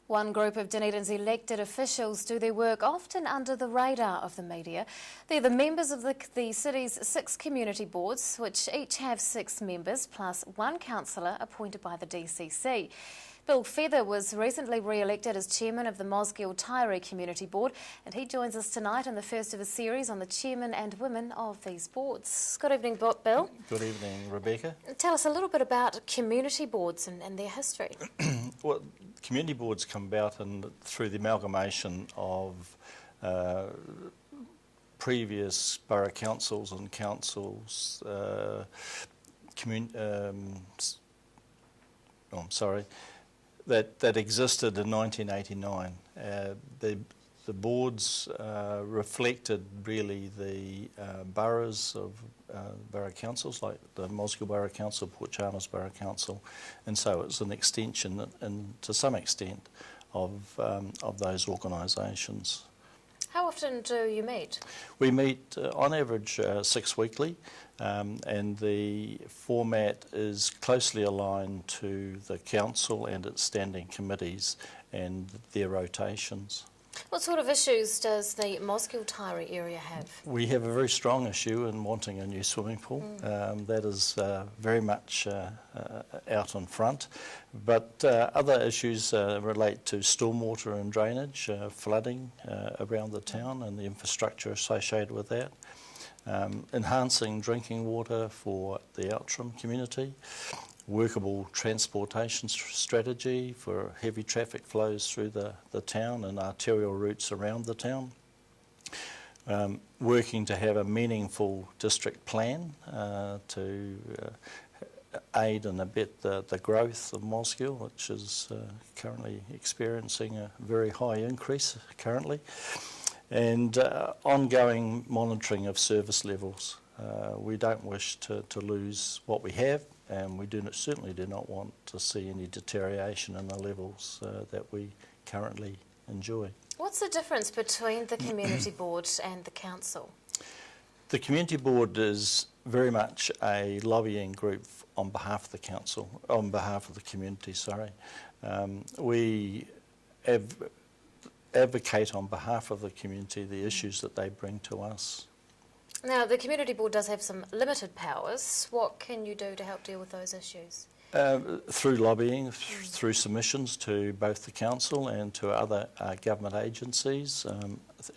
One group of Dunedin's elected officials do their work often under the radar of the media. They're the members of the city's 6 community boards, which each have 6 members plus 1 councillor appointed by the DCC. Bill Feather was recently re-elected as chairman of the Mosgiel Taieri Community Board, and he joins us tonight in the first of a series on the chairmen and women of these boards. Good evening, Bill. Good evening, Rebecca. Tell us a little bit about community boards and their history. Well, community boards come about through the amalgamation of previous borough councils and councils, that existed in 1989. The boards reflected really the boroughs of borough councils, like the Mosgiel Borough Council, Port Chalmers Borough Council, and so it's an extension, and to some extent, of those organisations. How often do you meet? We meet on average 6 weekly, and the format is closely aligned to the council and its standing committees and their rotations. What sort of issues does the Moscow Tyree area have? We have a very strong issue in wanting a new swimming pool. That is very much out in front. But other issues relate to stormwater and drainage, flooding around the town and the infrastructure associated with that. Enhancing drinking water for the Outram community. Workable transportation strategy for heavy traffic flows through the town and arterial routes around the town. Working to have a meaningful district plan to aid and abet the growth of Mosgiel, which is currently experiencing a very high increase currently. And ongoing monitoring of service levels. We don't wish to lose what we have, and we certainly do not want to see any deterioration in the levels that we currently enjoy. What's the difference between the community board and the council? The community board is very much a lobbying group on behalf of the council, on behalf of the community, sorry. We advocate on behalf of the community the issues that they bring to us. Now, the community board does have some limited powers. What can you do to help deal with those issues? Through lobbying, through submissions to both the council and to other government agencies.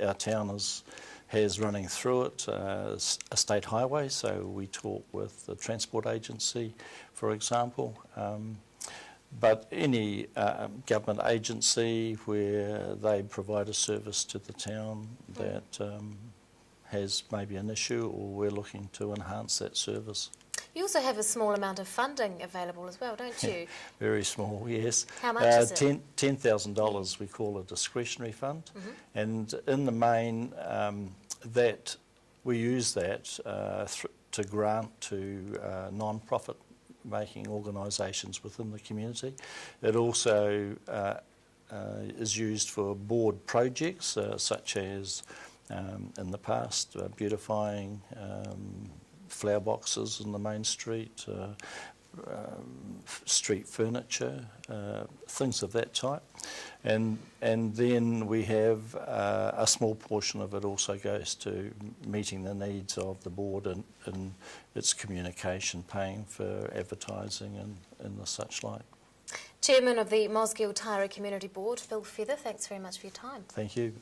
Our town has running through it a state highway, so we talk with the transport agency, for example. But any government agency where they provide a service to the town that has maybe an issue, or we're looking to enhance that service. You also have a small amount of funding available as well, don't you? Very small, yes. How much is it? $10,000 we call a discretionary fund, and in the main that we use that to grant to non-profit making organisations within the community. It also is used for board projects such as in the past beautifying flower boxes in the main street, street furniture, things of that type. And then we have a small portion of it also goes to meeting the needs of the board and its communication, paying for advertising and the such like. Chairman of the Mosgiel Taieri Community Board, Bill Feather, thanks very much for your time. Thank you.